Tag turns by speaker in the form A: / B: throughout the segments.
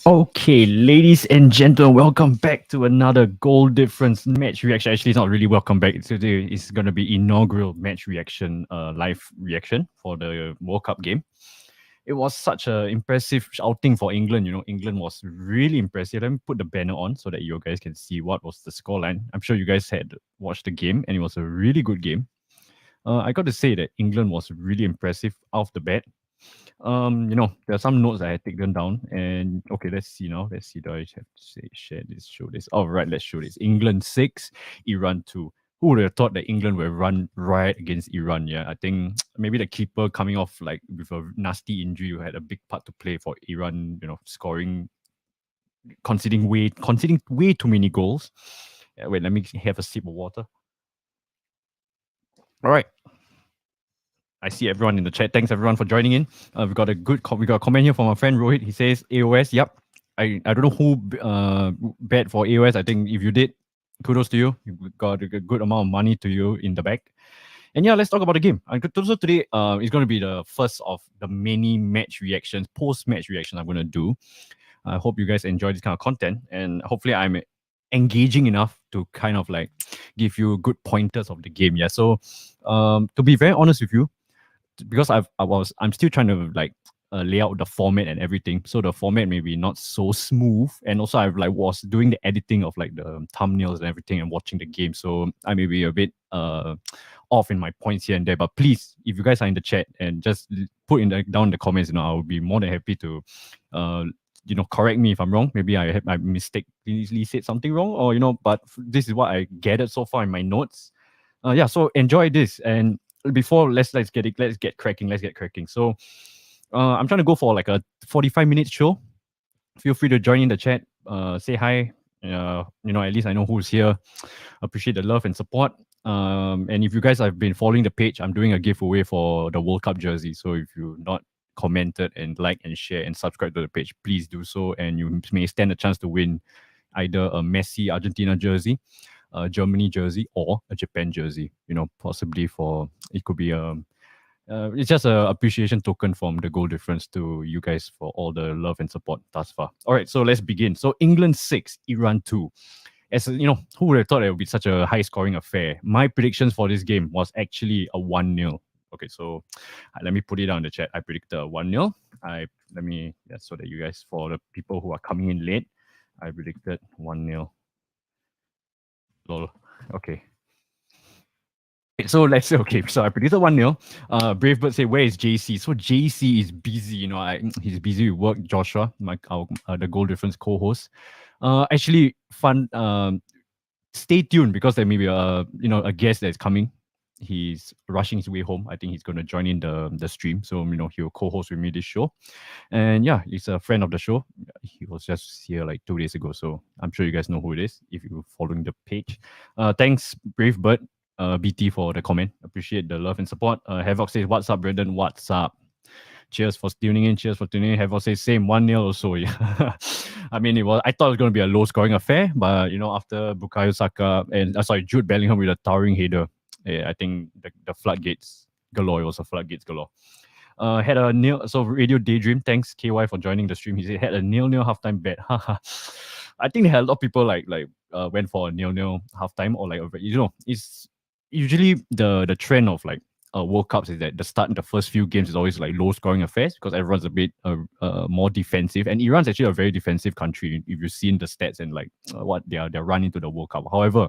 A: Okay, ladies and gentlemen, welcome back to another goal difference match reaction. Actually, it's not really welcome back. Today is going to be inaugural match reaction, live reaction for the World Cup game. It was such an impressive outing for England. England was really impressive. Let me put the banner on so that you guys can see what was the scoreline. I'm sure you guys had watched the game, and it was a really good game. I got to say that England was really impressive off the bat. There are some notes I had taken down, and okay, let's see now. Let's see. Do I have to say share this, show this? All right, let's show this. England 6, Iran 2. Who would have thought that England would run riot against Iran? Yeah, I think maybe the keeper coming off like with a nasty injury had a big part to play for Iran. Scoring, conceding way too many goals. Wait, let me have a sip of water. All right, I see everyone in the chat. Thanks everyone for joining in. We got a comment here from our friend Rohit. He says AOS. Yep. I don't know who bet for AOS. I think if you did, kudos to you. You got a good amount of money to you in the bag. And yeah, let's talk about the game. So today is going to be the first of the many match reactions, post-match reactions I'm going to do. I hope you guys enjoy this kind of content, and hopefully I'm engaging enough to kind of like give you good pointers of the game. Yeah. So to be very honest with you, because I'm still trying to like lay out the format and everything, so the format may be not so smooth, and also I've like was doing the editing of like the thumbnails and everything and watching the game, so I may be a bit off in my points here and there. But please, if you guys are in the chat and just put down in the comments, I will be more than happy to uh correct me if I'm wrong. Maybe I mistakenly said something wrong, or but this is what I gathered so far in my notes. Yeah, so enjoy this. And before let's get cracking. So I'm trying to go for like a 45-minute show. Feel free to join in the chat, say hi. At least I know who's here. Appreciate the love and support. And if you guys have been following the page, I'm doing a giveaway for the World Cup jersey. So if you've not commented and like and share and subscribe to the page, please do so, and you may stand a chance to win either a Messi Argentina jersey, a Germany jersey, or a Japan jersey. Possibly for it could be it's just a appreciation token from the goal difference to you guys for all the love and support thus far. All right, so let's begin. So England 6, Iran 2. Who would have thought it would be such a high scoring affair? My predictions for this game was actually a 1-0. Okay, so let me put it down in the chat. I predicted a 1-0. So that you guys, for the people who are coming in late, I predicted 1-0. Lol. Okay. So let's say, okay, so I predicted 1-0. Bravebird say, where is JC? So JC is busy, he's busy with work. Joshua, the goal difference co-host. Actually, fun. Stay tuned, because there may be a guest that's coming. He's rushing his way home. I think he's going to join in the stream. So he'll co-host with me this show. And yeah, he's a friend of the show. He was just here like 2 days ago, so I'm sure you guys know who it is if you're following the page. Thanks, Bravebird, BT, for the comment. Appreciate the love and support. Havoc says, what's up, Brendan? What's up? Cheers for tuning in. Havoc says same 1-0 also. Yeah. I mean, I thought it was going to be a low scoring affair, but after Bukayo Saka and Jude Bellingham with a towering header, I think the floodgates galore. It was a floodgates galore. Had a nil. So Radio Daydream, thanks KY for joining the stream. He said had a 0-0 halftime bet. I think they had a lot of people went for a 0-0 halftime, or it's usually the trend of World Cups is that the first few games is always like low scoring affairs, because everyone's a bit more defensive, and Iran's actually a very defensive country if you've seen the stats and what their run into the World Cup. However,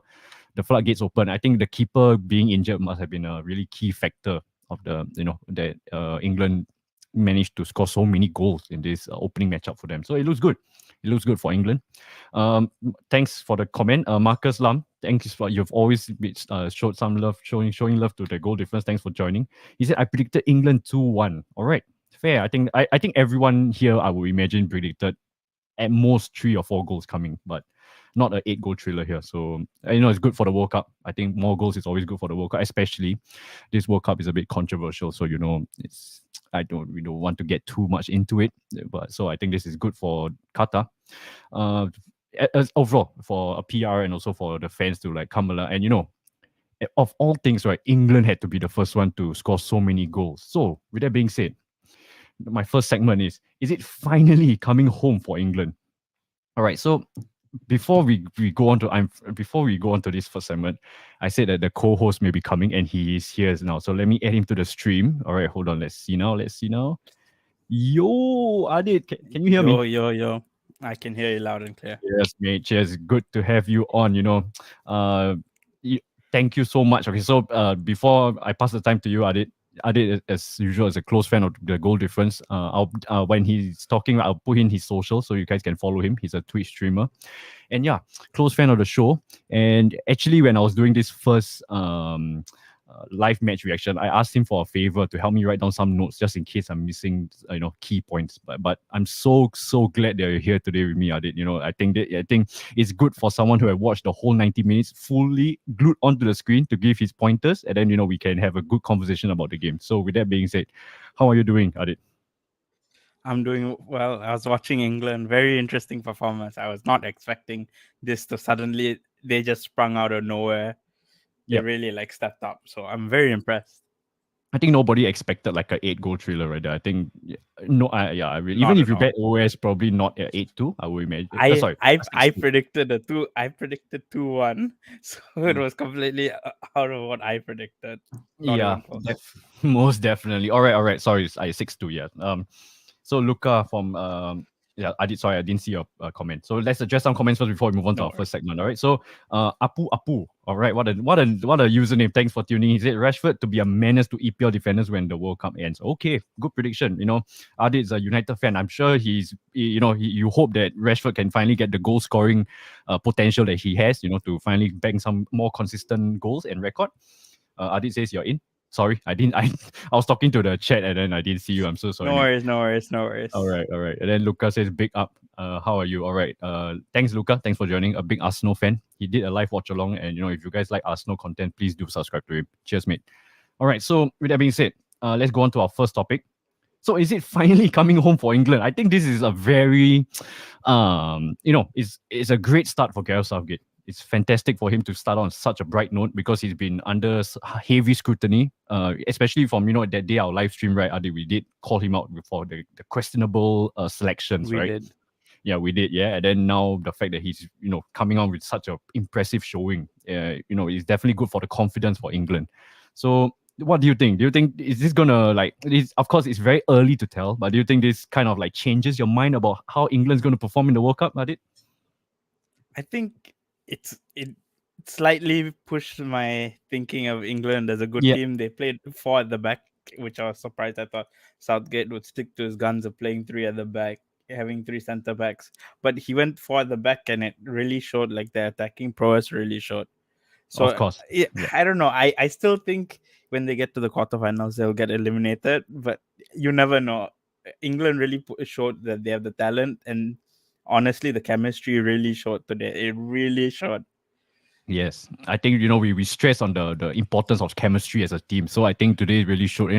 A: the floodgates open. I think the keeper being injured must have been a really key factor of that England managed to score so many goals in this opening matchup for them. So it looks good. It looks good for England. Thanks for the comment, Marcus Lam. Thanks for you've always showed some love, showing love to the goal difference. Thanks for joining. He said I predicted England 2-1. All right, fair. I think everyone here, I would imagine, predicted at most 3 or 4 goals coming, but not an 8-goal thriller here. So it's good for the World Cup. I think more goals is always good for the World Cup, especially this World Cup is a bit controversial. So we don't want to get too much into it, but so I think this is good for Qatar. As overall for a PR and also for the fans to come along. And of all things, right, England had to be the first one to score so many goals. So with that being said, my first segment is it finally coming home for England? All right, so we go on to before we go on to this first segment, I said that the co-host may be coming and he is here now. So let me add him to the stream. All right, hold on. Let's see now. Let's see now. Yo, Adit, can you hear me?
B: Yo. I can hear you loud and clear.
A: Yes, mate. Cheers. Good to have you on. Uh, y- thank you so much. Okay, so before I pass the time to you, Adit, as usual, is a close fan of the goal difference. When he's talking, I'll put in his social so you guys can follow him. He's a Twitch streamer. And yeah, close fan of the show. And actually, when I was doing this first live match reaction, I asked him for a favor to help me write down some notes just in case I'm missing, key points. But I'm so glad that you're here today with me, Adit. I think it's good for someone who have watched the whole 90 minutes fully glued onto the screen to give his pointers, and then we can have a good conversation about the game. So with that being said, how are you doing, Adit?
B: I'm doing well. I was watching England. Very interesting performance. I was not expecting this to suddenly they just sprung out of nowhere. They
A: Yep.
B: really stepped up. So I'm very impressed.
A: I think nobody expected like a 8 goal thriller right there. I think no, I really, even
B: Not
A: if
B: at
A: you
B: all.
A: bet OS, probably not at 8-2. I would imagine.
B: I
A: Sorry,
B: I I
A: 6-2.
B: predicted a two. I predicted 2-1. So it
A: Mm.
B: was completely out of what I predicted. Not
A: Yeah,
B: even close.
A: most definitely. All right. Sorry, I 6-2. Yeah. So Luca from yeah, I did. Sorry, I didn't see your comment. So let's address some comments first before we move on to
B: No
A: our first
B: worries.
A: segment. All right. So Apu. All right. What a username. Thanks for tuning. He said Rashford to be a menace to EPL defenders when the World Cup ends. Okay, good prediction. Adi is a United fan. I'm sure you hope that Rashford can finally get the goal scoring potential that he has. To finally bang some more consistent goals and record. Adi says you're in. Sorry, I didn't. I was talking to the chat and then I didn't see you. I'm so sorry,
B: No
A: mate.
B: worries. No worries. No
A: All
B: worries.
A: right, all right. And then Luca says, "Big up. How are you? All right. Thanks, Luca. Thanks for joining. A big Arsenal fan. He did a live watch along, and if you guys like Arsenal content, please do subscribe to him. Cheers, mate. All right. So with that being said, let's go on to our first topic. So is it finally coming home for England? I think this is a very it's a great start for Gareth Southgate. It's fantastic for him to start on such a bright note because he's been under heavy scrutiny, especially from that day our live stream, right? Adi, we did call him out for the questionable selections,
B: We
A: right?
B: did.
A: Yeah, we did. Yeah, and then now the fact that he's coming on with such a impressive showing, is definitely good for the confidence for England. So what do you think? Do you think is this gonna like? Of course, it's very early to tell, but do you think this kind of like changes your mind about how England's going to perform in the World Cup, Adit?
B: I think it slightly pushed my thinking of England as a good
A: Yeah,
B: team. They played four at the back, which I was surprised. I thought Southgate would stick to his guns of playing three at the back, having three centre backs. But he went four at the back, and it really showed. The attacking prowess really showed.
A: of
B: So
A: course.
B: yeah,
A: Yeah.
B: I don't know. I still think when they get to the quarterfinals, they'll get eliminated. But you never know. England really showed that they have the talent, and honestly, the chemistry really showed today. It really showed.
A: Yes, I think we stress on the importance of chemistry as a team. So I think today really showed.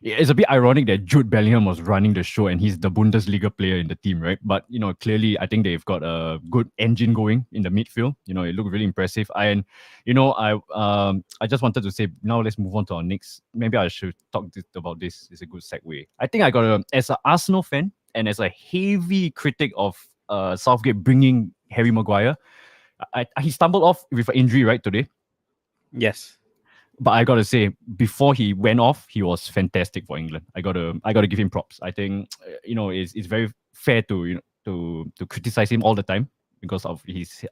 A: It's a bit ironic that Jude Bellingham was running the show and he's the Bundesliga player in the team, right? But clearly I think they've got a good engine going in the midfield. It looked really impressive. And I just wanted to say now let's move on to our next. Maybe I should talk about this. It's a good segue. I think I got as an Arsenal fan and as a heavy critic of Southgate bringing Harry Maguire. He stumbled off with an injury right today,
B: Yes,
A: but I gotta say before he went off, he was fantastic for England. I gotta give him props. I think it's very fair to to criticize him all the time because of his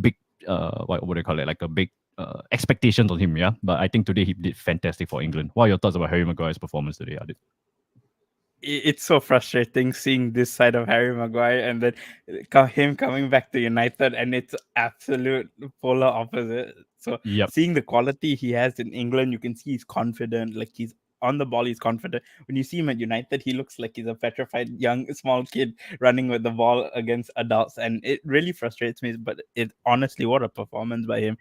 A: big what would I call it, like a big expectations on him. Yeah, but I think today he did fantastic for England. What are your thoughts about Harry Maguire's performance today, Adit?
B: it's so frustrating seeing this side of Harry Maguire and then him coming back to United, and it's absolute polar opposite. So
A: Yep,
B: seeing the quality he has in England, you can see he's confident. He's on the ball, he's confident. When you see him at United, he looks like he's a petrified young small kid running with the ball against adults, and it really frustrates me. But it honestly, what a performance by him!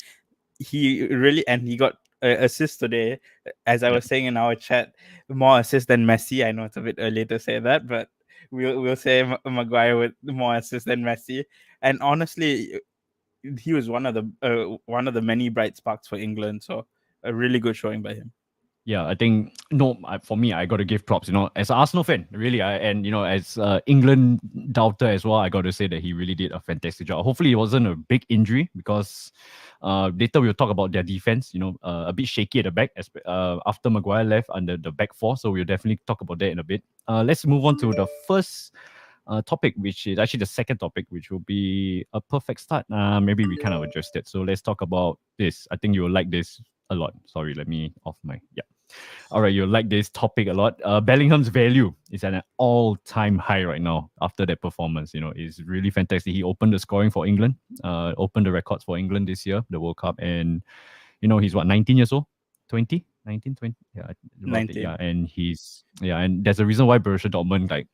B: He really, and he got assist today. As I
A: yep.
B: was saying in our chat, more assists than Messi. I know it's a bit early to say that, but we'll say Maguire with more assists than Messi. And honestly, he was one of the many bright sparks for England. So a really good showing by him.
A: Yeah, I think no. For me, I got to give props. As an Arsenal fan, really, and as England doubter as well, I got to say that he really did a fantastic job. Hopefully, it wasn't a big injury because later we'll talk about their defense. A bit shaky at the back after Maguire left under the back four. So we'll definitely talk about that in a bit. Let's move on to the first topic, which is actually the second topic, which will be a perfect start. Maybe we kind of addressed it. So let's talk about this. I think you will like this a lot. Sorry, let me off my yeah. All right, you'll like this topic a lot. Bellingham's value is at an all-time high right now after that performance. It's really fantastic. He opened the scoring for England, opened the records for England this year, the World Cup, and he's what 19 years old, 20, 19, 20, yeah, about it,
B: 19.
A: yeah, and there's a reason why Borussia Dortmund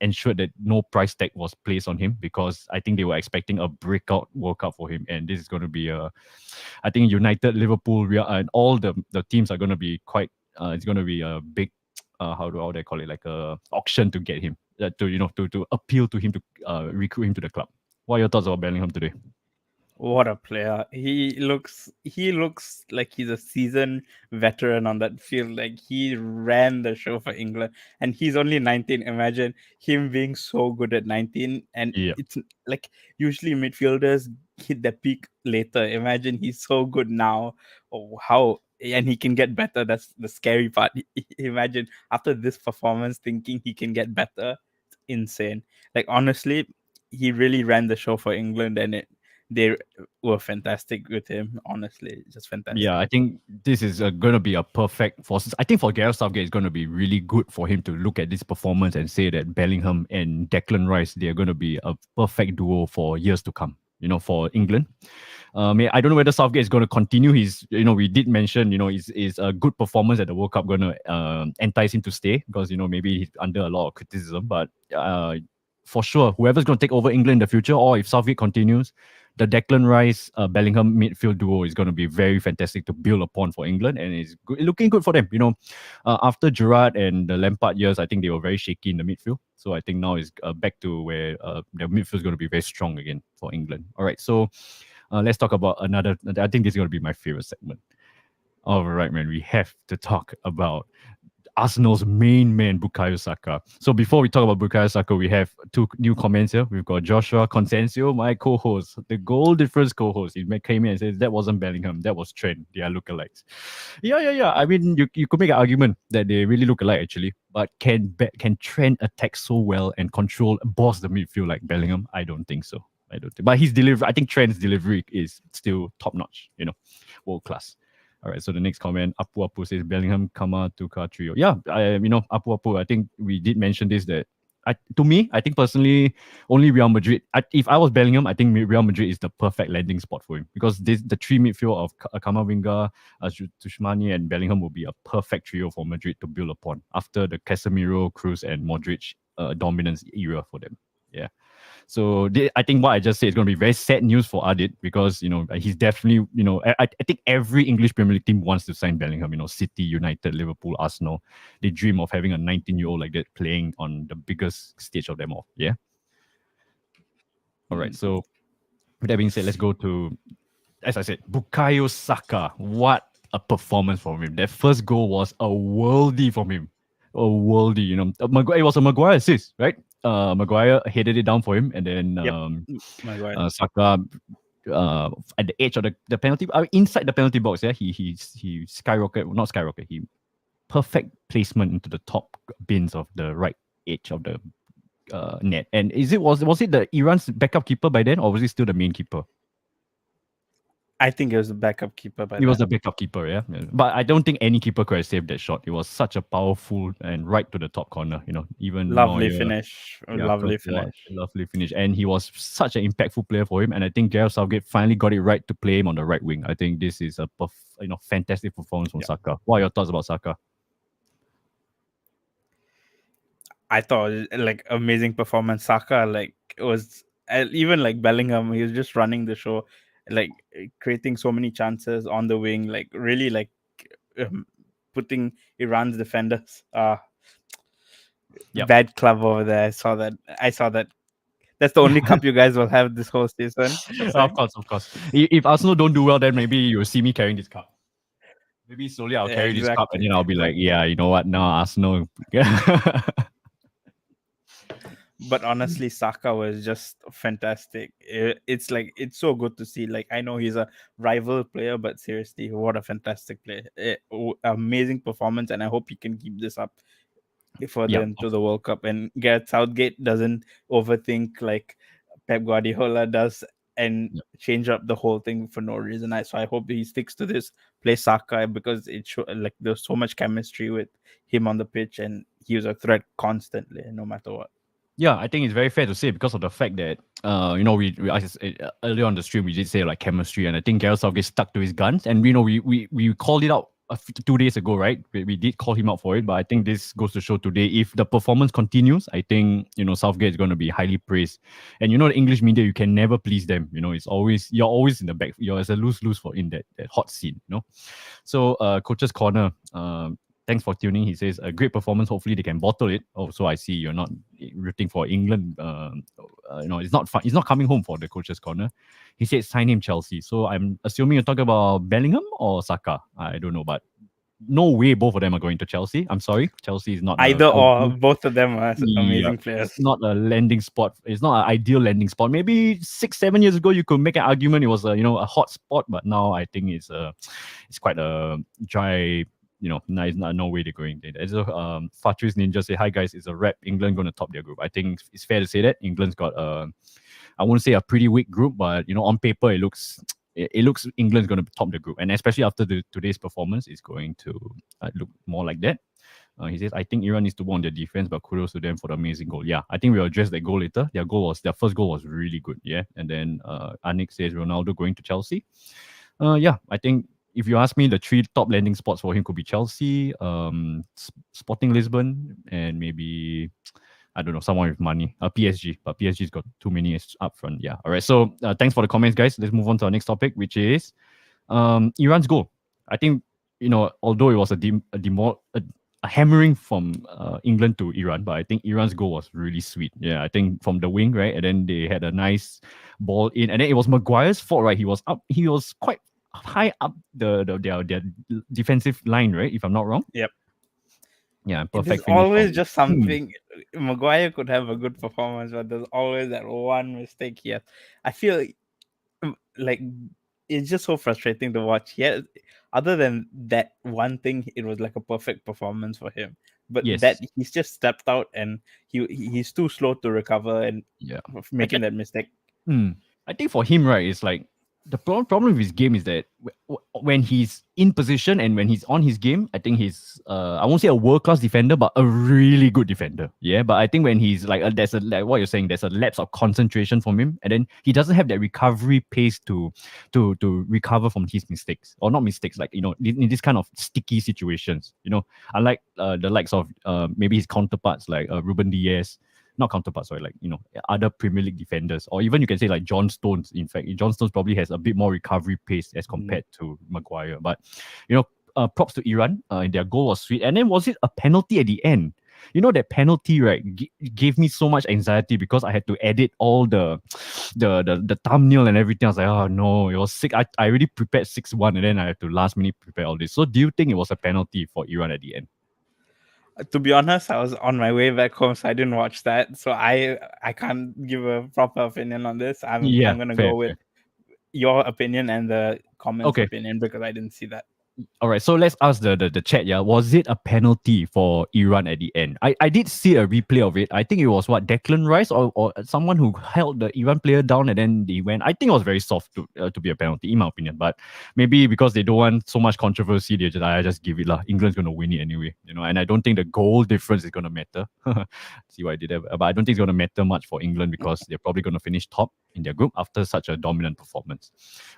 A: ensured that no price tag was placed on him because I think they were expecting a breakout World Cup for him, and this is going to be I think United, Liverpool, Real, and all the teams are going to be quite. It's going to be a big, how do I call it, like a auction to get him, to appeal to him to recruit him to the club. What are your thoughts about Bellingham today?
B: What a player. He looks like he's a seasoned veteran on that field. Like he ran the show for England and he's only 19. Imagine him being so good at 19 and
A: Yeah.
B: it's like usually midfielders hit the peak later. Imagine he's so good now. Oh, how and he can get better. That's the scary part. Imagine after this performance thinking he can get better. It's insane. Like honestly, he really ran the show for England and they were fantastic with him. Honestly, just
A: Yeah,
B: fantastic.
A: I think this is going to be a perfect for. I think for Gareth Southgate, it's going to be really good for him to look at this performance and say that Bellingham and Declan Rice, they are going to be a perfect duo for years to come. For England. Yeah, I don't know whether Southgate is going to continue his. We did mention, is a good performance at the World Cup going to entice him to stay because maybe he's under a lot of criticism, but for sure, whoever's going to take over England in the future, or if Southgate continues, the Declan Rice Bellingham midfield duo is going to be very fantastic to build upon for England, and it's looking good for them. After Gerrard and the Lampard years, I think they were very shaky in the midfield. So I think now it's back to where the midfield is going to be very strong again for England. All right, so let's talk about another. I think this is going to be my favorite segment. All right, man, we have to talk about Arsenal's main man, Bukayo Saka. So before we talk about Bukayo Saka, we have two new comments here. We've got Joshua Consensio, my co-host, the goal difference co-host. He came in and says that wasn't Bellingham, that was Trent. They are lookalikes. Yeah. I mean, you could make an argument that they really look alike actually. But can Trent attack so well and boss the midfield like Bellingham? I don't think so. I don't think. But his delivery, I think Trent's delivery is still top notch. World class. All right, so the next comment, Apu Apu says Bellingham, Kama, Tuka trio. Yeah, Apu Apu, I think we did mention this that to me, I think personally, only Real Madrid. If I was Bellingham, I think Real Madrid is the perfect landing spot for him because the three midfield of Kamavinga, Tushmani, and Bellingham will be a perfect trio for Madrid to build upon after the Casemiro, Cruz, and Modric dominance era for them. Yeah. So I think what I just said is going to be very sad news for Adit because he's definitely I think every English Premier League team wants to sign Bellingham. City, United, Liverpool, Arsenal, they dream of having a 19-year-old like that playing on the biggest stage of them all. Yeah. All right.
B: Mm.
A: So with that being said, let's go to, as I said, Bukayo Saka. What a performance from him! That first goal was a worldie from him. A worldie. It was a Maguire assist, right? Maguire headed it down for him, and then
B: Yep. Maguire.
A: Saka at the edge of the penalty, inside the penalty box. Yeah, he not skyrocket. He perfect placement into the top bins of the right edge of the net. And was it the Iran's backup keeper by then, or was it still the main keeper?
B: I think it was the backup keeper by
A: He was
B: then.
A: the backup keeper, yeah. But I don't think any keeper could have saved that shot. It was such a powerful and right to the top corner. Even
B: Lovely
A: Neuer,
B: finish.
A: yeah,
B: Lovely finish.
A: lovely finish. And he was such an impactful player for him. And I think Gareth Southgate finally got it right to play him on the right wing. I think this is a fantastic performance from
B: Yeah.
A: Saka. What are your thoughts about Saka?
B: I thought like amazing performance. Saka like it was even like Bellingham. He was just running the show, like creating so many chances on the wing. Like really like um, putting Iran's defenders.
A: Yep.
B: Bad club over there. I saw that. That's the only cup you guys will have this whole season. You're
A: Of
B: saying?
A: course. If Arsenal don't do well, then maybe you'll see me carrying this cup. Maybe slowly I'll
B: Yeah,
A: carry this cup and
B: exactly.
A: then I'll be like, yeah, you know what? Now Arsenal.
B: But honestly, Saka was just fantastic. It's like it's so good to see. Like I know he's a rival player, but seriously, what a fantastic play! Amazing performance, and I hope he can keep this up further
A: Yeah,
B: into the World Cup. And Gareth Southgate doesn't overthink like Pep Guardiola does and
A: yeah.
B: change up the whole thing for no reason. I hope he sticks to this play Saka because like there's so much chemistry with him on the pitch, and he was a threat constantly, no matter what.
A: Yeah, I think it's very fair to say because of the fact that we earlier on the stream we did say like chemistry, and I think Gareth Southgate stuck to his guns, and we called it out 2 days ago, right? We did call him out for it, but I think this goes to show today if the performance continues, I think Southgate is going to be highly praised, and the English media, you can never please them. You're always in the back. You're as a lose for in that hot scene. So, Coach's Corner. Thanks for tuning. He says a great performance. Hopefully they can bottle it. Oh, so I see you're not rooting for England. It's not fun. It's not coming home for the Coach's Corner. He said sign him Chelsea. So I'm assuming you're talking about Bellingham or Saka. I don't know, but no way both of them are going to Chelsea. I'm sorry, Chelsea is not a
B: Either or, both of them are
A: yeah,
B: amazing players.
A: it's not a landing spot. It's not an ideal landing spot. Maybe 6-7 years ago, you could make an argument it was a hot spot, but now I think it's quite a dry. No way they're going there. So, Fatris Ninja say, "Hi guys, it's a wrap. England going to top their group." I think it's fair to say that England's got I won't say a pretty weak group, but on paper it looks England's going to top the group, and especially after today's performance, it's going to look more like that. He says, I think Iran needs to work on their defense, but kudos to them for the amazing goal. Yeah, I think we'll address that goal later. Their first goal was really good. Yeah. And then Anik says Ronaldo going to Chelsea. Yeah, I think if you ask me, the 3 top landing spots for him could be Chelsea, Sporting Lisbon, and maybe I don't know, someone with money. PSG, but PSG's got too many up front. Yeah. All right. So thanks for the comments, guys. Let's move on to our next topic, which is Iran's goal. I think although it was a hammering from England to Iran, but I think Iran's goal was really sweet. Yeah, I think from the wing, right, and then they had a nice ball in, and then it was Maguire's fault, right? He was quite high up their defensive line, right? If I'm not wrong.
B: Yep.
A: Yeah,
B: There's
A: perfect finish.
B: always just something. Maguire could have a good performance, but there's always that one mistake here. I feel like it's just so frustrating to watch. Yeah, other than that one thing, it was like a perfect performance for him. But
A: Yes.
B: that he's just stepped out and he's too slow to recover and
A: Yeah.
B: making that mistake.
A: I think for him, right, it's like the problem with his game is that when he's in position and when he's on his game, I think he's I won't say a world class defender, but a really good defender. Yeah, but I think when he's like there's a like what you're saying, there's a lapse of concentration from him, and then he doesn't have that recovery pace to recover from his mistakes, or not mistakes, like in this kind of sticky situations. Unlike the likes of maybe his counterparts like Ruben Diaz. Not counterparts, sorry, like other Premier League defenders, or even you can say like John Stones. In fact, John Stones probably has a bit more recovery pace as compared to Maguire. But props to Iran. And their goal was sweet. And then was it a penalty at the end? That penalty, right, gave me so much anxiety because I had to edit all the thumbnail and everything. I was like, oh no, it was sick. I already prepared 6-1, and then I had to last minute prepare all this. So do you think it was a penalty for Iran at the end?
B: To be honest, I was on my way back home, so I didn't watch that. So I can't give a proper opinion on this. I'm gonna go with your opinion and the comments opinion because I didn't see that.
A: All right, so let's ask the chat. Yeah, was it a penalty for Iran at the end? I did see a replay of it. I think it was what, Declan Rice or someone who held the Iran player down and then they went. I think it was very soft to be a penalty in my opinion. But maybe because they don't want so much controversy, they just give it lah. England's gonna win it anyway, And I don't think the goal difference is gonna matter. See what I did there, but I don't think it's gonna matter much for England because they're probably gonna finish top in their group after such a dominant performance.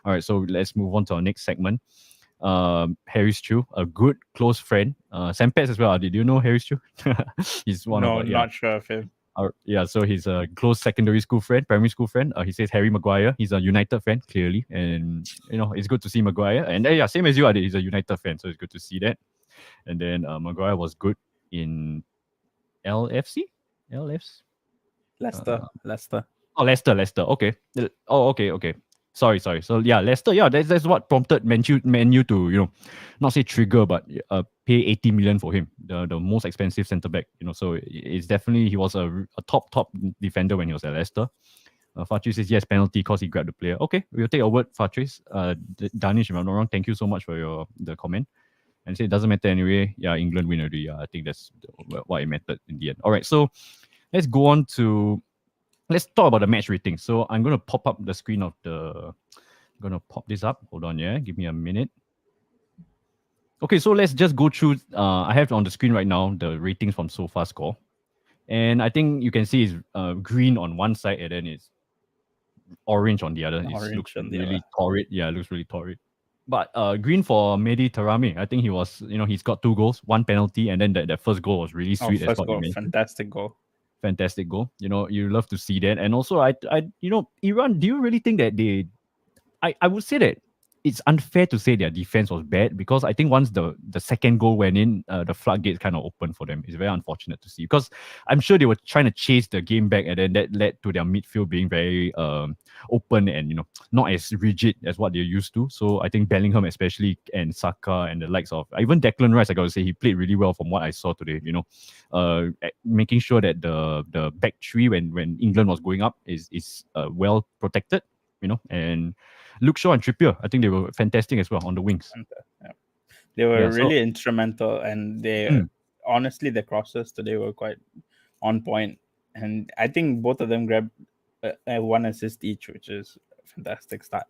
A: All right, so let's move on to our next segment. Harris Chu, a good close friend. Sam Pets as well. Did you know Harris Chu? He's one of
B: not sure of him.
A: So he's a close secondary school friend, primary school friend. He says Harry Maguire. He's a United fan, clearly, and it's good to see Maguire. And same as you, Adi. He's a United fan, so it's good to see that. And then Maguire was good in LFC.
B: Leicester.
A: Oh, Leicester. Okay. Oh, okay. Sorry. So yeah, Leicester. Yeah, that's what prompted Man U to not say trigger, but pay 80 million for him, the most expensive centre back. So it's definitely he was a top defender when he was at Leicester. Fatri says yes, penalty because he grabbed the player. Okay, we'll take a word, Fatris. Danish, if I'm not wrong, thank you so much for the comment. And say it doesn't matter anyway. Yeah, England win already. Yeah, I think that's what it mattered in the end. All right, so let's go on to let's talk about the match rating. So I'm going to pop up the screen of the. I'm going to pop this up. Hold on, yeah. Give me a minute. Okay, so let's just go through. I have on the screen right now the ratings from SofaScore, and I think you can see it's green on one side and then it's orange on the other. It looks
B: Orange on the
A: really
B: other.
A: torrid. Yeah, it looks really torrid. But green for Mehdi Tarami. I think he was, he's got 2 goals, 1 penalty, and then that first goal was really
B: Oh,
A: sweet, as
B: first
A: what you
B: goal,
A: mentioned.
B: fantastic goal.
A: Fantastic goal. You love to see that. And also, Iran. Do you really think that I would say that it's unfair to say their defense was bad because I think once the second goal went in, the floodgates kind of opened for them. It's very unfortunate to see because I'm sure they were trying to chase the game back, and then that led to their midfield being very open and not as rigid as what they're used to. So I think Bellingham especially and Saka and the likes of even Declan Rice, I gotta say he played really well from what I saw today. Making sure that the back three when England was going up is well protected. And Luke Shaw and Trippier, I think they were fantastic as well on the wings.
B: And, yeah. They were
A: Yeah, so
B: really instrumental, and honestly, the crosses today were quite on point. And I think both of them grabbed one assist each, which is a fantastic start.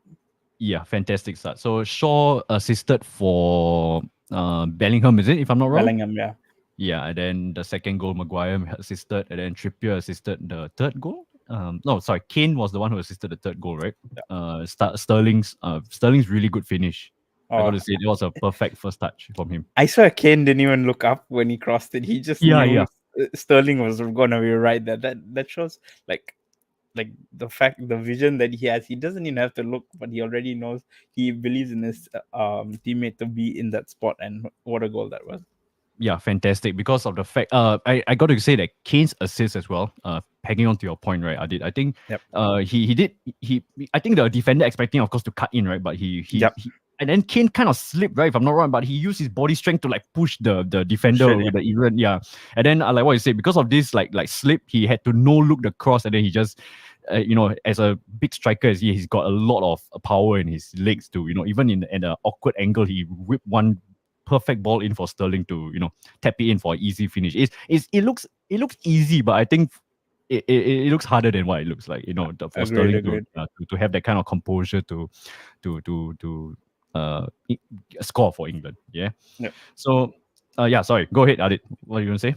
A: yeah, fantastic start. So Shaw assisted for Bellingham, is it? If I'm not wrong.
B: Bellingham, yeah.
A: Yeah, and then the second goal, Maguire assisted, and then Trippier assisted the third goal. No, sorry, Kane was the one who assisted the third goal, right? Sterling's really good finish. I got
B: Oh,
A: to say, it was a perfect first touch from him.
B: I saw Kane didn't even look up when he crossed it. He just
A: Yeah,
B: knew
A: yeah.
B: Sterling was gonna be right there. That shows like the vision that he has. He doesn't even have to look, but he already knows. He believes in his teammate to be in that spot, and what a goal that was.
A: Yeah, fantastic. Because of the fact, I got to say that Kane's assist as well. Pegging on to your point, right? I think,
B: Yep.
A: he did he. I think the defender expecting, of course, to cut in, right? But
B: Yep.
A: he and then Kane kind of slipped, right? If I'm not wrong, but he used his body strength to like push the defender
B: Shit,
A: over
B: yeah.
A: the even, yeah. And then like what you said, because of this like slip, he had to no look the cross, and then he just. As a big striker as he's got a lot of power in his legs to, even in an awkward angle, he whipped one perfect ball in for Sterling to tap it in for an easy finish. It looks easy, but I think it looks harder than what it looks like. For
B: Agreed,
A: Sterling
B: agreed.
A: to have that kind of composure to score for England. Yeah.
B: Yep.
A: So yeah, sorry. Go ahead, Adit. What are you gonna say?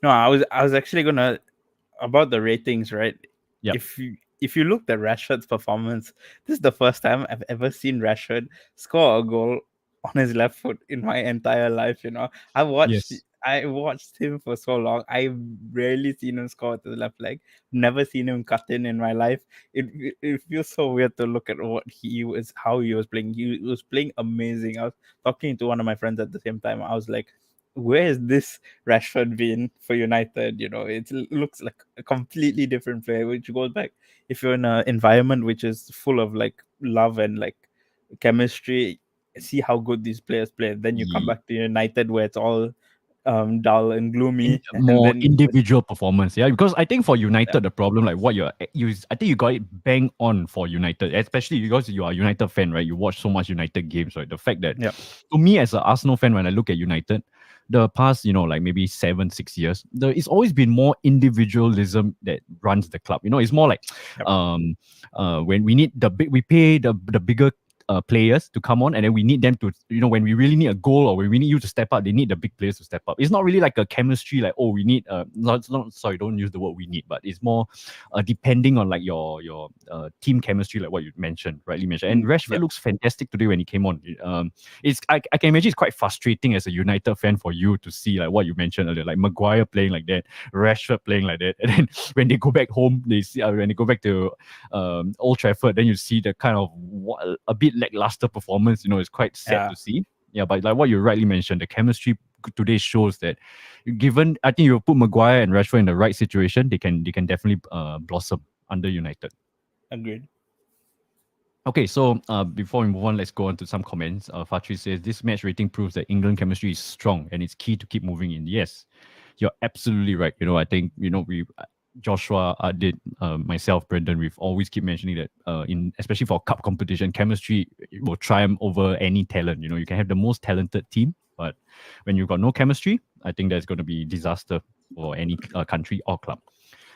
B: No, I was actually gonna about the ratings, right?
A: Yep.
B: If you looked at Rashford's performance, this is the first time I've ever seen Rashford score a goal on his left foot in my entire life.
A: Yes.
B: I watched him for so long. I've rarely seen him score with his left leg. Never seen him cut in my life. It feels so weird to look at how he was playing. He was playing amazing. I was talking to one of my friends at the same time. I was like, where is this Rashford been for United? It looks like a completely different player, which goes back if you're in an environment which is full of like love and like chemistry, see how good these players play. Then you come
A: Ye-
B: back to United where it's all dull and gloomy, and
A: More
B: then
A: individual performance, yeah. Because I think for
B: yeah,
A: United, the problem, like I think you got it bang on for United, especially because you are a United fan, right? You watch so much United games, right? The fact that,
B: yeah,
A: to me as an Arsenal fan, when I look at United, the past, like maybe 7, 6 years, it's always been more individualism that runs the club. It's more like,
B: yeah,
A: when we need we pay the bigger players to come on, and then we need them to, when we really need a goal or when we need you to step up, they need the big players to step up. It's not really like a chemistry, like, oh, we need not sorry, don't use the word we need, but it's more depending on like your team chemistry, like what you rightly mentioned. And Rashford
B: yeah.
A: looks fantastic today when he came on. I can imagine it's quite frustrating as a United fan for you to see like what you mentioned earlier, like Maguire playing like that, Rashford playing like that, and then when they go back home, they see when they go back to Old Trafford, then you see the kind of a bit lackluster performance. It's quite sad
B: Yeah.
A: to see. Yeah, but like what you rightly mentioned, the chemistry today shows that, given, I think you put Maguire and Rashford in the right situation, they can definitely blossom under United.
B: Agreed.
A: Okay, so before we move on, let's go on to some comments. Fatri says this match rating proves that England chemistry is strong and it's key to keep moving in. Yes, you're absolutely right. I think we Joshua, did myself, Brendan, we've always keep mentioning that in especially for cup competition, chemistry will triumph over any talent. You can have the most talented team, but when you've got no chemistry, I think that's going to be disaster for any country or club.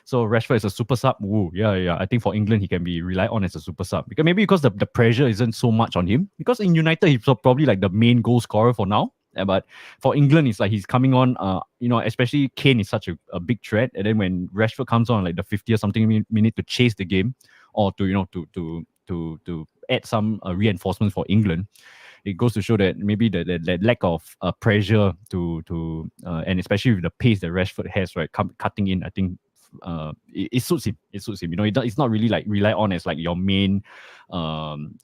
A: So Rashford is a super sub. Woo, yeah, yeah. I think for England he can be relied on as a super sub because maybe because the pressure isn't so much on him. Because in United he's probably like the main goal scorer for now. But for England, it's like he's coming on. Especially Kane is such a big threat, and then when Rashford comes on like the 50 or something minute to chase the game, or to to add some reinforcements for England, it goes to show that maybe the lack of pressure and especially with the pace that Rashford has, right, cutting in, I think it suits him. It suits him. It's not really like rely on as like your main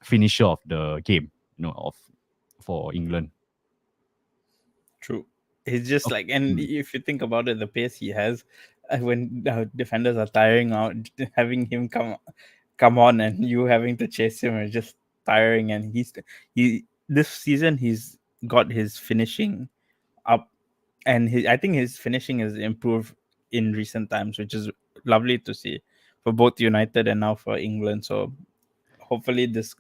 A: finisher of the game. Of for England.
B: True. He's just
A: Okay.
B: like, and if you think about it, the pace he has, when defenders are tiring out, having him come on and you having to chase him is just tiring. And he this season he's got his finishing up, and I think his finishing has improved in recent times, which is lovely to see for both United and now for England. So hopefully this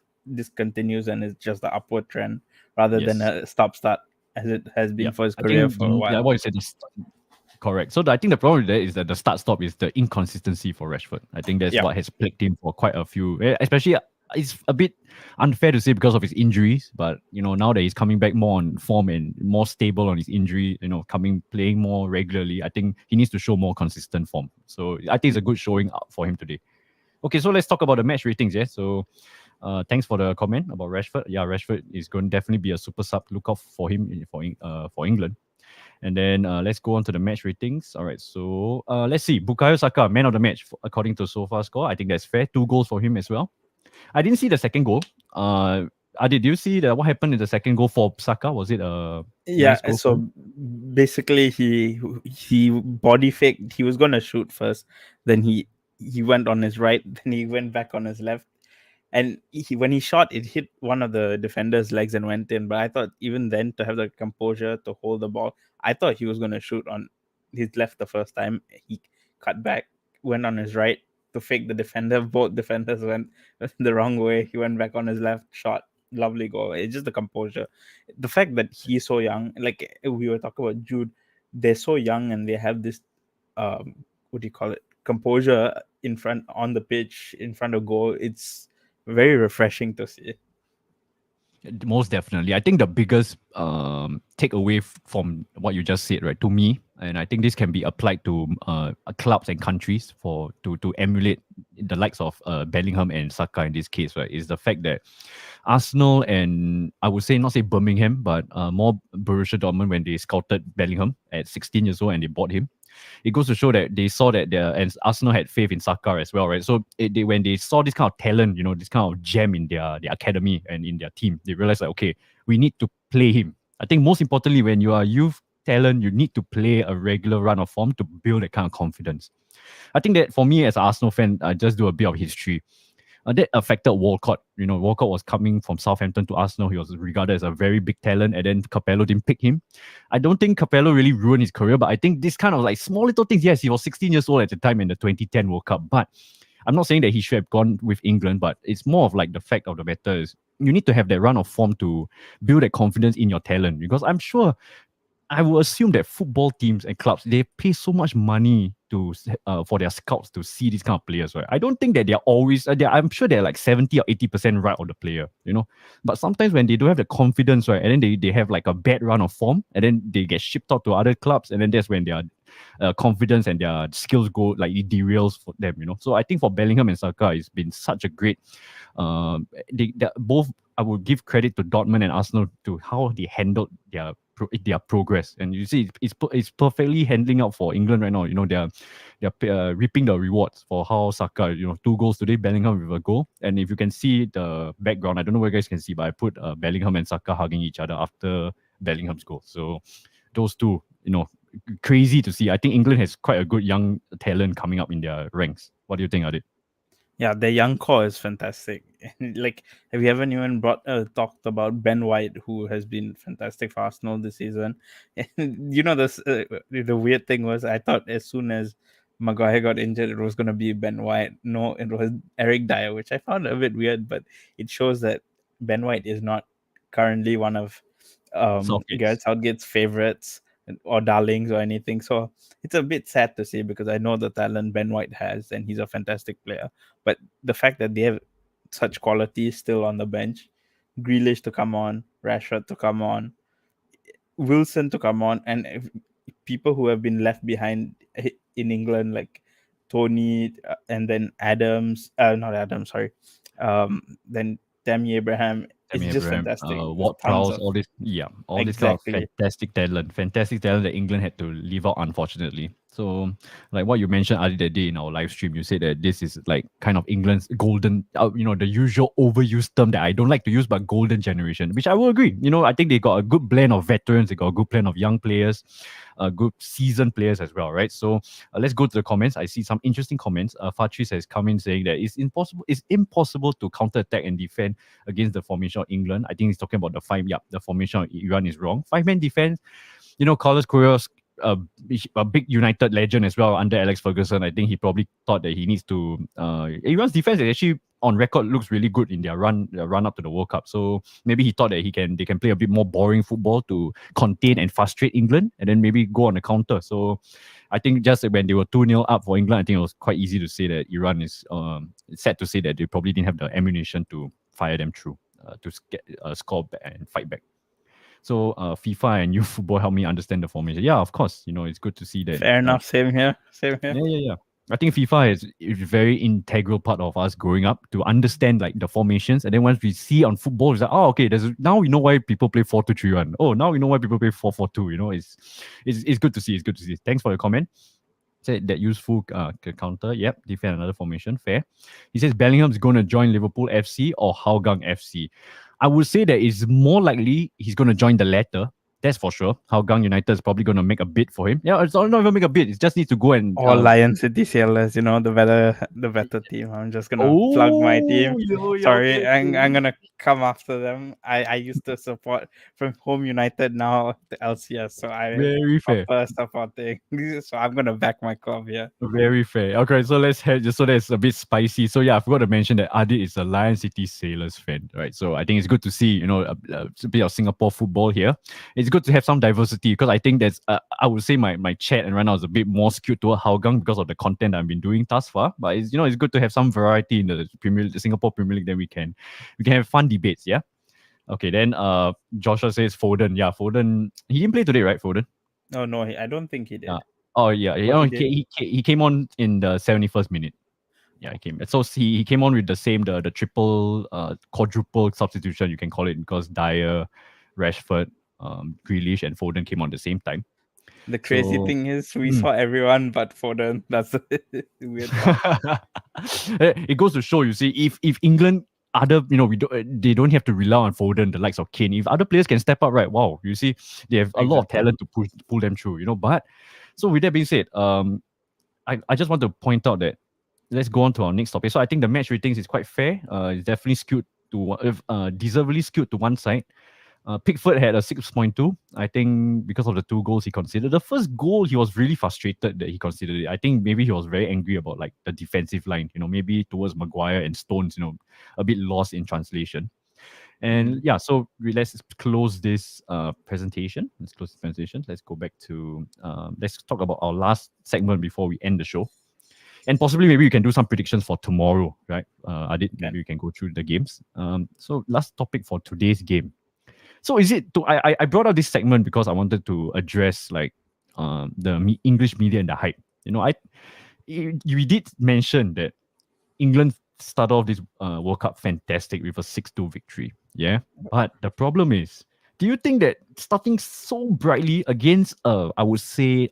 B: continues and it's just the upward trend rather than
A: Yes.
B: a stop start as it has been
A: Yeah.
B: for his
A: I
B: career
A: think
B: for a
A: like
B: while.
A: what you said is correct. So I think the problem with that is that the start stop is the inconsistency for Rashford. I think that's
B: Yeah,
A: what has plagued him for quite a few, especially it's a bit unfair to say because of his injuries, but now that he's coming back more on form and more stable on his injury, playing more regularly, I think he needs to show more consistent form. So I think it's a good showing up for him today. Okay, so let's talk about the match ratings. Yeah, so thanks for the comment about Rashford. Yeah, Rashford is going to definitely be a super sub. Look out for him for England. And then let's go on to the match ratings. All right, so let's see. Bukayo Saka, man of the match, according to SofaScore. I think that's fair. 2 goals for him as well. I didn't see the second goal. Adi, did you see what happened in the second goal for Saka? Was it a
B: yeah.
A: nice goal for
B: So
A: him?
B: basically, he body faked. He was gonna shoot first, then he went on his right, then he went back on his left, and when he shot, it hit one of the defenders' legs and went in. But I thought even then to have the composure to hold the ball, I thought he was gonna shoot on his left the first time. He cut back, went on his right to fake the defender. Both defenders went the wrong way. He went back on his left, shot. Lovely goal. It's just the composure, the fact that he's so young. Like we were talking about Jude, they're so young and they have this what do you call it, composure in front on the pitch in front of goal. It's very refreshing to see.
A: Most definitely. I think the biggest takeaway from what you just said, right, to me, and I think this can be applied to clubs and countries to emulate the likes of Bellingham and Saka in this case, right, is the fact that Arsenal and I would say not say Birmingham, but more Borussia Dortmund when they scouted Bellingham at 16 years old and they bought him, it goes to show that they saw that and Arsenal had faith in Saka as well, right? So when they saw this kind of talent, this kind of gem in their academy and in their team, they realized like, okay, we need to play him. I think most importantly, when you are youth talent, you need to play a regular run of form to build that kind of confidence. I think that for me as an Arsenal fan, I just do a bit of history. That affected Walcott. Walcott was coming from Southampton to Arsenal. He was regarded as a very big talent, and then Capello didn't pick him. I don't think Capello really ruined his career, but I think this kind of like small little things. Yes, he was 16 years old at the time in the 2010 World Cup, but I'm not saying that he should have gone with England, but it's more of like the fact of the matter is you need to have that run of form to build that confidence in your talent, because I'm sure I would assume that football teams and clubs, they pay so much money for their scouts to see these kind of players, right? I don't think that they're always. I'm sure they're like 70 or 80% right on the player, But sometimes when they don't have the confidence, right, and then they have like a bad run of form, and then they get shipped out to other clubs, and then that's when their confidence and their skills go like it derails for them. So I think for Bellingham and Saka, it's been such a great. They both. I would give credit to Dortmund and Arsenal to how they handled their progress, and you see it's perfectly handling out for England right now. They're reaping the rewards for how Saka, 2 goals today, Bellingham with a goal, and if you can see the background, I don't know where you guys can see, but I put Bellingham and Saka hugging each other after Bellingham's goal. So those two, crazy to see. I think England has quite a good young talent coming up in their ranks. What do you think, Adit?
B: Yeah, their young core is fantastic. Like, we haven't even talked about Ben White, who has been fantastic for Arsenal this season. And this the weird thing was, I thought as soon as Maguire got injured, it was going to be Ben White. No, it was Eric Dyer, which I found a bit weird, but it shows that Ben White is not currently one of Gareth
A: Southgate's.
B: Southgate's favorites or darlings or anything. So it's a bit sad to see, because I know the talent Ben White has, and he's a fantastic player. But the fact that they have such quality still on the bench, Grealish to come on, Rashford to come on, Wilson to come on, and people who have been left behind in England, like Tony, and then Adams, not Adams, sorry, then Tammy Abraham. It's
A: Tammy
B: just
A: Abraham,
B: fantastic. There's
A: Ward
B: tons
A: Prowse,
B: of,
A: all this, yeah, all this kind of
B: exactly,
A: fantastic talent that England had to leave out, unfortunately. So, like what you mentioned earlier that day in our live stream, you said that this is like kind of England's golden, the usual overused term that I don't like to use, but golden generation, which I will agree. I think they got a good blend of veterans, they got a good blend of young players, good seasoned players as well, right? So, let's go to the comments. I see some interesting comments. Fatris has come in saying that it's impossible to counter attack and defend against the formation of England. I think he's talking about the five. Yeah, the formation of Iran is wrong. Five-man defense. Carlos Queiroz, a big United legend as well under Alex Ferguson. I think he probably thought that he needs to. Iran's defense is actually on record looks really good in their run up to the World Cup. So maybe he thought that they can play a bit more boring football to contain and frustrate England, and then maybe go on the counter. So I think just when they were 2-0 up for England, I think it was quite easy to say that Iran is it's sad to say that they probably didn't have the ammunition to fire them through to score back and fight back. So FIFA and youth football help me understand the formation. Yeah, of course. It's good to see that.
B: fair enough. Same here. Same here.
A: Yeah. I think FIFA is a very integral part of us growing up to understand like the formations, and then once we see on football, it's like, oh, okay, now we know why people play 4-2-3-1. Oh, now we know why people play 4-4-2. It's good to see. It's good to see. Thanks for your comment. Said that useful counter. Yep, defend another formation. Fair. He says Bellingham's going to join Liverpool FC or Hougang FC. I would say that it's more likely he's going to join the latter. That's for sure. Hougang United is probably going to make a bid for him. Yeah, it's not even make a bid. It just needs to go and.
B: Or Lion City Sailors, the better team. I'm just gonna plug my team. Sorry,
A: Okay,
B: I'm gonna come after them. I used to support from home United, now the LCS, so I
A: very fair.
B: proper supporting. So I'm gonna back my club here.
A: Very fair. Okay, so let's head just so that's a bit spicy. So yeah, I forgot to mention that Adi is a Lion City Sailors fan, right? So I think it's good to see, a bit of Singapore football here. It's good to have some diversity because I think that's, I would say my chat and right now is a bit more skewed toward Hougang because of the content I've been doing thus far. But it's good to have some variety in the Singapore Premier League. Then we can have fun debates. Yeah. Okay. Then Joshua says Foden. Yeah, Foden. He didn't play today, right? Foden.
B: Oh no, I don't think he did.
A: Oh yeah,
B: What he did?
A: he came on in the 71st minute. Yeah, he came. So he came on with the triple quadruple substitution, you can call it, because Dyer, Rashford, Grealish, and Foden came on at the same time.
B: The crazy
A: So
B: thing is, we saw everyone but Foden. That's the weird part.
A: it goes to show, you see, if England they don't have to rely on Foden, the likes of Kane. If other players can step up, right? Wow, you see, they have a lot of talent to pull them through. But so with that being said, I just want to point out that let's go on to our next topic. So I think the match ratings is quite fair. It's definitely skewed deservedly skewed to one side. Pickford had a 6.2. I think because of the 2 goals he considered. The first goal, he was really frustrated that he considered it. I think maybe he was very angry about like the defensive line, maybe towards Maguire and Stones, a bit lost in translation. And yeah, so let's close this presentation. Let's close this presentation. Let's go back to, let's talk about our last segment before we end the show. And possibly maybe we can do some predictions for tomorrow, right? Maybe we can go through the games. So last topic for today's game. So is it? I brought up this segment because I wanted to address like the English media and the hype. We did mention that England started off this World Cup fantastic with a 6-2 victory. Yeah, but the problem is, do you think that starting so brightly against I would say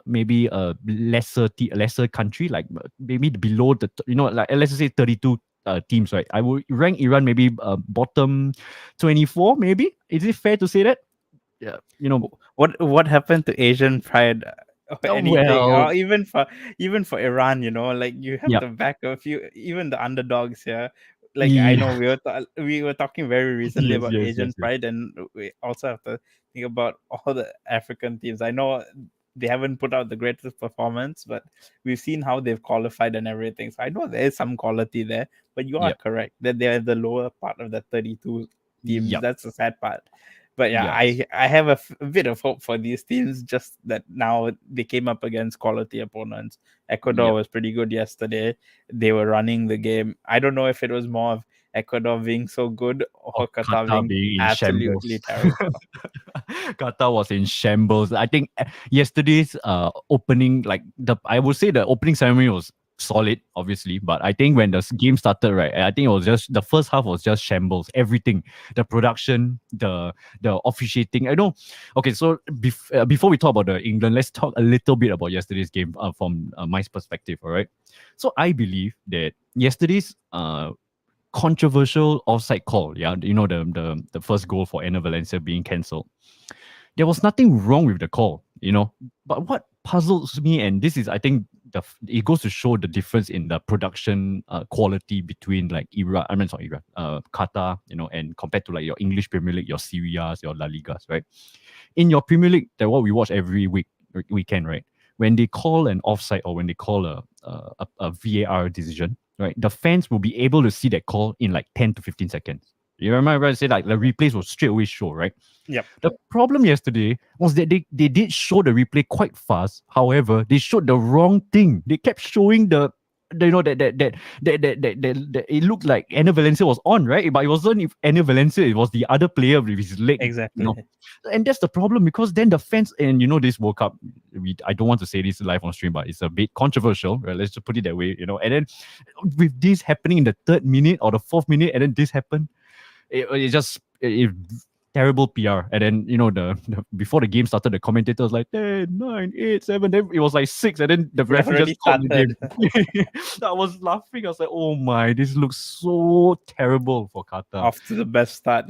A: maybe a lesser country, like maybe below the like let's say 32 teams, right? I would rank Iran maybe bottom 24, maybe. Is it fair to say that? Yeah,
B: What happened to Asian pride or
A: Oh,
B: anything,
A: well,
B: or even for Iran, like you have
A: yeah,
B: to back a few, even the underdogs here. Like I know
A: yeah,
B: we were talking very recently
A: yes,
B: about
A: yes, yes,
B: Asian
A: yes.
B: pride, and we also have to think about all the African teams. I know they haven't put out the greatest performance, but we've seen how they've qualified and everything. So I know there is some quality there, but you are
A: Yep,
B: correct that they're the lower part of the 32 teams.
A: yep,
B: That's the sad part. But yeah,
A: yes,
B: I have a bit of hope for these teams. Just that now they came up against quality opponents. Ecuador
A: yep.
B: was pretty good yesterday. They were running the game. I don't know if it was more of Ecuador being so good
A: Or
B: or Qatar
A: Qatar
B: being
A: being in
B: absolutely
A: shambles.
B: terrible.
A: Qatar was in shambles. I think yesterday's opening, like I would say the opening ceremony was solid, obviously, but I think when the game started, right, I think it was just the first half was just shambles. Everything, the production, the officiating. I know. Okay, so before we talk about the England, let's talk a little bit about yesterday's game from my perspective. All right, so I believe that yesterday's controversial offside call. Yeah, the first goal for Enner Valencia being cancelled. There was nothing wrong with the call, But what puzzles me, and this is, I think, it goes to show the difference in the production quality between like Iran, I mean, sorry, Iran, Qatar, and compared to like your English Premier League, your Serie A's, your La Ligas, right? In your Premier League, that what we watch every weekend, right? When they call an offside or when they call a VAR decision, right? The fans will be able to see that call in like 10 to 15 seconds. You remember I said like the replays will straight away show, right?
B: Yep.
A: The problem yesterday was that they did show the replay quite fast. However, they showed the wrong thing. They kept showing that it looked like Enner Valencia was on, right? But it wasn't if Enner Valencia, it was the other player with his leg, you know.
B: Exactly.
A: And that's the problem because then the fans, and this World Cup, I don't want to say this live on stream, but it's a bit controversial, right? Let's just put it that way. And then with this happening in the third minute or the fourth minute, and then this happened, it terrible PR. And then before the game started, the commentator was like 10, 9, 8, 7. Then it was like 6, and then the
B: They have
A: referee just
B: already
A: stopped the
B: started.
A: game. I was laughing. I was like, oh my, this looks so terrible for Qatar.
B: Off to the best start.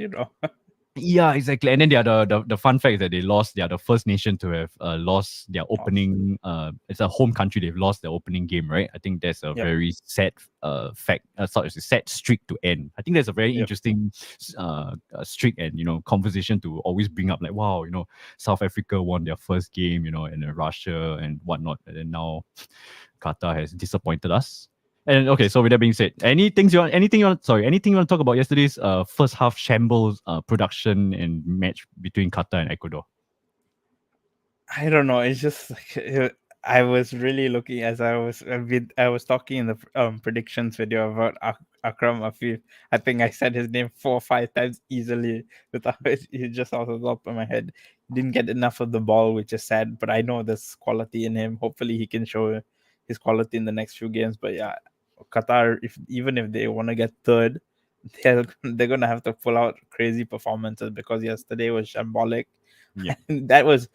A: Yeah, exactly. And then the fun fact is that they are the first nation to have lost their
B: Off.
A: opening. It's a home country. They've lost their opening game, right? I think that's a
B: Yep.
A: very sad fact. Sorry, it's a sad streak to end. I think that's a very
B: Yep.
A: interesting streak and conversation to always bring up. Like, wow, South Africa won their first game, and then Russia and whatnot, and then now Qatar has disappointed us. And okay, so with that being said, anything you want to talk about yesterday's first half shambles production and match between Qatar and Ecuador?
B: I don't know. It's just like I was really looking as I was talking in the predictions video about Akram Afif. I think I said his name 4 or 5 times easily without it just off the top of my head. Didn't get enough of the ball, which is sad. But I know there's quality in him. Hopefully, he can show his quality in the next few games. But yeah, Qatar, even if they want to get third, they're gonna have to pull out crazy performances because yesterday was shambolic.
A: Yeah.
B: That was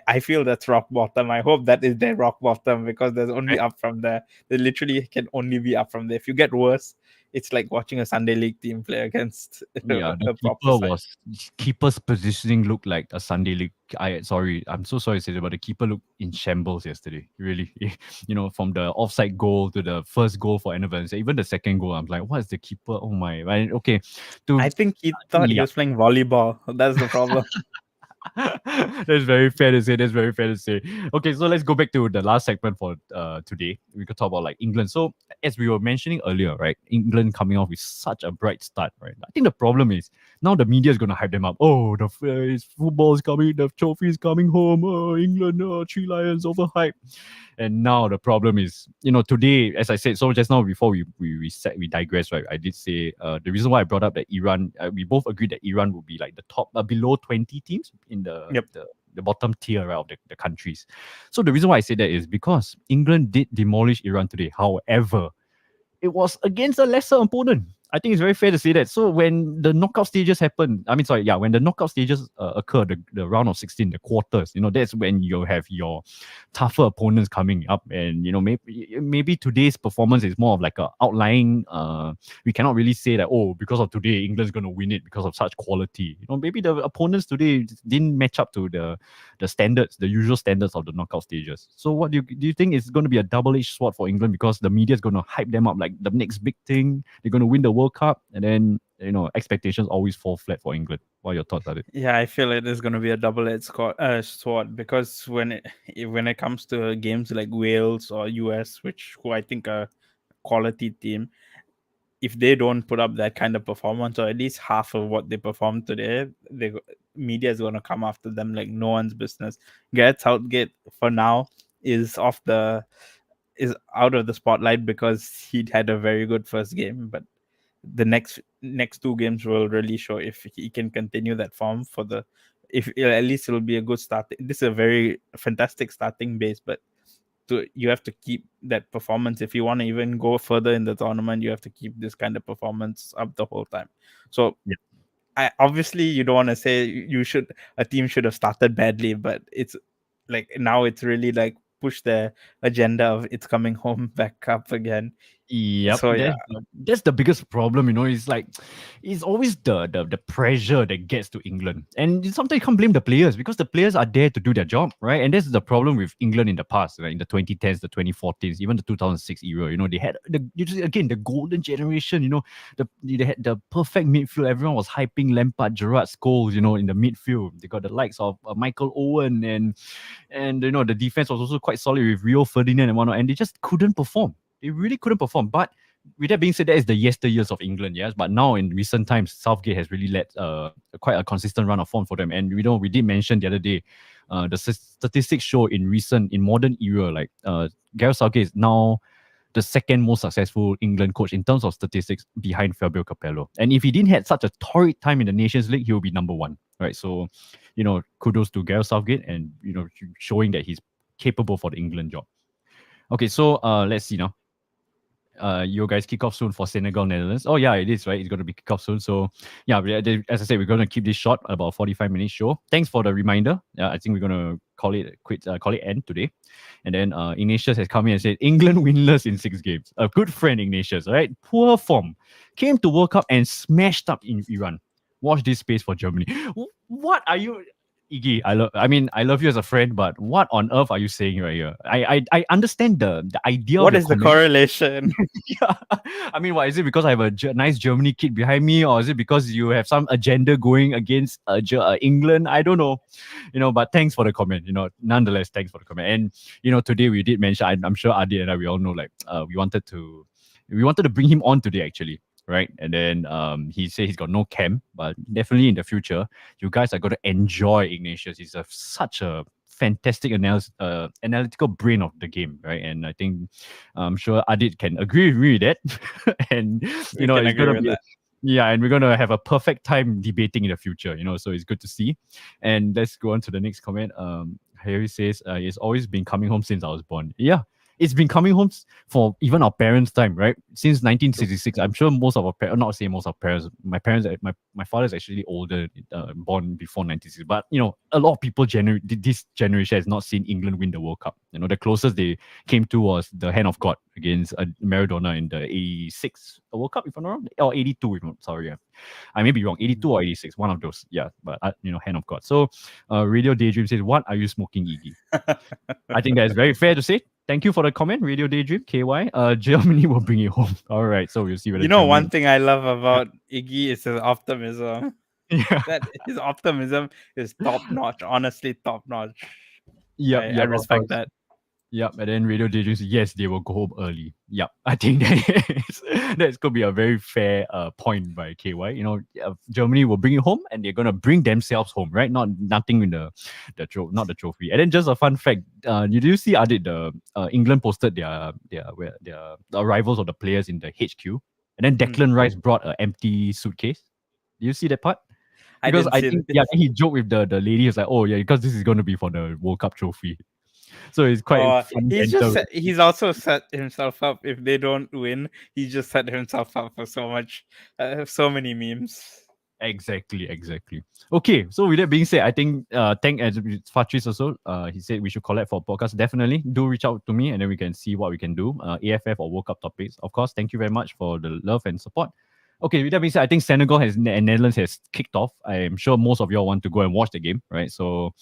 B: I feel that's rock bottom. I hope that is their rock bottom because there's only
A: Right.
B: up from there. They literally can only be up from there. If you get worse, it's like watching a Sunday League team play against
A: Yeah, the
B: a proper side.
A: keeper's positioning looked like a Sunday League. I'm so sorry to say that, but the keeper looked in shambles yesterday. Really, from the offside goal to the first goal for Enner Valencia, even the second goal, I'm like, what is the keeper? Oh my, okay,
B: I think he thought he
A: yeah.
B: was playing volleyball. That's the problem.
A: That's very fair to say. That's very fair to say. Okay, so let's go back to the last segment for today. We could talk about like England. So as we were mentioning earlier, right? England coming off with such a bright start, right? I think the problem is now the media is going to hype them up. Oh, football is coming, the trophy is coming home. Oh, England, Three Lions overhyped. And now the problem is, today, as I said, so just now before we digress, right? I did say the reason why I brought up that Iran, we both agreed that Iran would be like the top below 20 teams in
B: Yep.
A: the bottom tier, right, of the countries. So the reason why I say that is because England did demolish Iran today. However, it was against a lesser opponent. I think it's very fair to say that. So when the knockout stages happen, I mean, sorry, yeah, when the knockout stages occur, the round of 16, the quarters, that's when you have your tougher opponents coming up, and maybe today's performance is more of like a outlying. We cannot really say that, oh, because of today England's going to win it because of such quality. Maybe the opponents today didn't match up to the standards, the usual standards of the knockout stages. So what do you think is going to be a double-edged sword for England, because the media is going to hype them up like the next big thing, they're going to win the World Cup, and then expectations always fall flat for England. What are your thoughts on it?
B: Yeah, I feel it is going to be a double-edged sword, because when it comes to games like Wales or US, who I think are quality team, if they don't put up that kind of performance, or at least half of what they performed today, the media is going to come after them like no one's business. Gareth Southgate for now is out of the spotlight because he had a very good first game, but the next two games will really show if he can continue that form for the if at least it'll be a good start. This is a very fantastic starting base, but you have to keep that performance if you want to even go further in the tournament. You have to keep this kind of performance up the whole time. So
A: Yeah.
B: obviously you don't want to say a team should have started badly, but it's like now it's really like push the agenda of it's coming home back up again.
A: Yep,
B: So yeah,
A: that's the biggest problem. It's like it's always the pressure that gets to England, and sometimes you can't blame the players because the players are there to do their job, right? And this is the problem with England in the past, right? In the 2010s, the 2014s, even the 2006 era. They had the golden generation. They had the perfect midfield. Everyone was hyping Lampard, Gerrard, Scholes. In the midfield, they got the likes of Michael Owen, and the defense was also quite solid with Rio Ferdinand and whatnot, and they just couldn't perform. They really couldn't perform. But with that being said, that is the yesteryears of England, yes. But now in recent times, Southgate has really led quite a consistent run of form for them. And we did mention the other day, the statistics show in modern era, like Gareth Southgate is now the second most successful England coach in terms of statistics behind Fabio Capello. And if he didn't have such a torrid time in the Nations League, he will be number one, right? So, kudos to Gareth Southgate, and showing that he's capable for the England job. Okay, so let's see now. You guys kick off soon for Senegal, Netherlands. Oh yeah, it is, right? It's going to be kick off soon. So yeah, as I said, we're going to keep this short, about 45 minutes show. Thanks for the reminder. I think we're going to call it end today. And then Ignatius has come in and said England winless in 6 games. A good friend, Ignatius, right? Poor form. Came to World Cup and smashed up in Iran. Watch this space for Germany. What are you? Iggy, I love you as a friend, but what on earth are you saying right here? I understand the idea.
B: What
A: of
B: is the correlation?
A: Yeah. What is it, because I have a nice Germany kid behind me, or is it because you have some agenda going against England? I don't know. But thanks for the comment. Nonetheless, thanks for the comment. And today we did mention. I'm sure Adi and I, we all know, like we wanted to bring him on today actually. Right, and then he said he's got no camp, but definitely in the future, you guys are going to enjoy Ignatius. He's such a fantastic analytical brain of the game, right? And I think I'm sure Adit can agree with me with that. And it's gonna be yeah, and we're gonna have a perfect time debating in the future. So it's good to see. And let's go on to the next comment. Harry says it's always been coming home since I was born. Yeah, it's been coming home for even our parents' time, right? Since 1966. I'm sure most of our parents, not saying most of our parents, my parents, my father is actually older, born before 1960. But, a lot of people, this generation has not seen England win the World Cup. The closest they came to was the hand of God against Maradona in the 86 World Cup, if I'm not wrong, or 82, if I'm sorry. Yeah. I may be wrong, 82 or 86, one of those. Yeah, but, hand of God. So, Radio Daydream says, what are you smoking, Iggy? I think that's very fair to say. Thank you for the comment, Radio Daydream, KY. Germany will bring it home. All right, so we'll see whether
B: one thing I love about Iggy is his optimism.
A: Yeah.
B: That his optimism is top notch. Honestly, top notch.
A: Yep,
B: I respect that.
A: Yep, and then Radio Daydream says, yes, they will go home early. Yep, I think that's going to be a very fair point by KY. Germany will bring it home, and they're going to bring themselves home, right? Nothing in not the trophy. And then just a fun fact, did you see Adit, England posted their the arrivals of the players in the HQ, and then Declan Rice brought an empty suitcase. Do you see that part? Because I think he joked with the lady. Who's like, oh yeah, because this is going to be for the World Cup trophy. So it's quite fun banter.
B: He's also set himself up. If they don't win, he just set himself up for so many memes.
A: Exactly. Okay, so with that being said, I think thank as Fatris also. He said we should collect for a podcast. Definitely do reach out to me, and then we can see what we can do. AFF or World Cup topics, of course. Thank you very much for the love and support. Okay, with that being said, I think Senegal and Netherlands has kicked off. I am sure most of y'all want to go and watch the game, right? So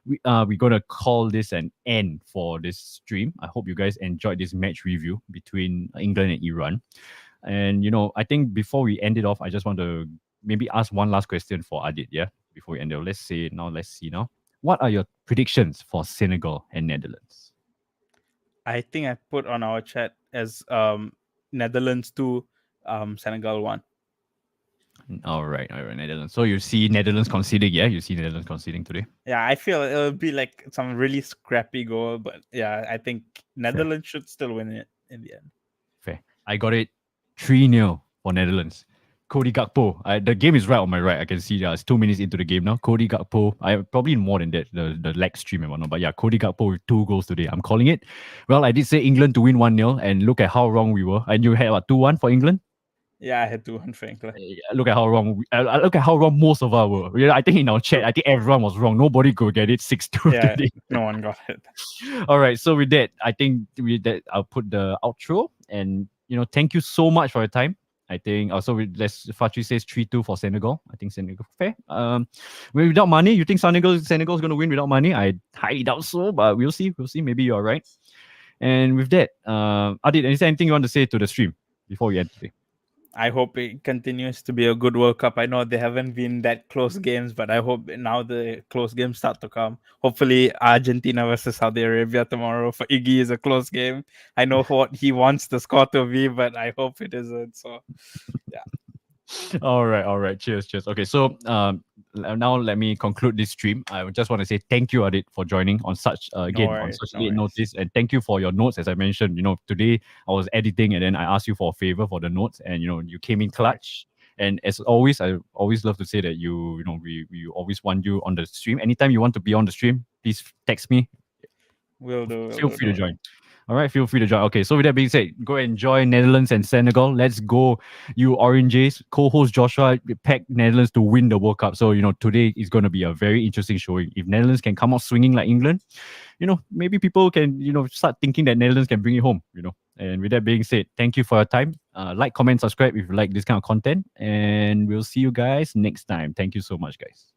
A: we're gonna call this an end for this stream. I hope you guys enjoyed this match review between England and Iran. And I think before we end it off, I just want to maybe ask one last question for Adit, yeah, before we end it. Let's see now. What are your predictions for Senegal and Netherlands?
B: I think I put on our chat as Netherlands 2, Senegal 1.
A: All right, Netherlands. So you see Netherlands conceding, yeah? You see Netherlands conceding today?
B: Yeah, I feel it'll be like some really scrappy goal, but yeah, I think Netherlands should still win it in the end.
A: Fair. I got it 3-0 for Netherlands. Cody Gakpo. The game is right on my right. I can see it's 2 minutes into the game now. Cody Gakpo. I probably more than that, the lag stream and whatnot. But yeah, Cody Gakpo with 2 goals today. I'm calling it. Well, I did say England to win 1-0, and look at how wrong we were. And you had what, 2-1 for England?
B: Yeah, I had 2-1 for England.
A: Look at how wrong. Look at how wrong most of us were. I think in our chat, I think everyone was wrong. Nobody could get it 6-2
B: Yeah,
A: today.
B: no one got it.
A: All right. So with that, I think I'll put the outro. And thank you so much for your time. I think also Fatri says 3-2 for Senegal. I think Senegal fair. Without money, you think Senegal's going to win without money? I highly doubt so, but we'll see. Maybe you're right. And with that, Adit, is there anything you want to say to the stream before we end today?
B: I hope it continues to be a good World Cup. I know they haven't been that close games, but I hope now the close games start to come. Hopefully, Argentina versus Saudi Arabia tomorrow for Iggy is a close game. I know what he wants the score to be, but I hope it isn't. So, yeah.
A: All right. Cheers. Okay, so now let me conclude this stream. I just want to say thank you, Adit, for joining on such on such late notice, and thank you for your notes. As I mentioned, today I was editing, and then I asked you for a favor for the notes, and you came in clutch. And as always, I always love to say that we always want you on the stream. Anytime you want to be on the stream, please text me.
B: Will do.
A: Feel free to join. All right, feel free to join. Okay, so with that being said, go enjoy Netherlands and Senegal. Let's go, you Oranges. Co-host Joshua packed Netherlands to win the World Cup. So, today is going to be a very interesting showing. If Netherlands can come out swinging like England, maybe people can, start thinking that Netherlands can bring it home, And with that being said, thank you for your time. Like, comment, subscribe if you like this kind of content. And we'll see you guys next time. Thank you so much, guys.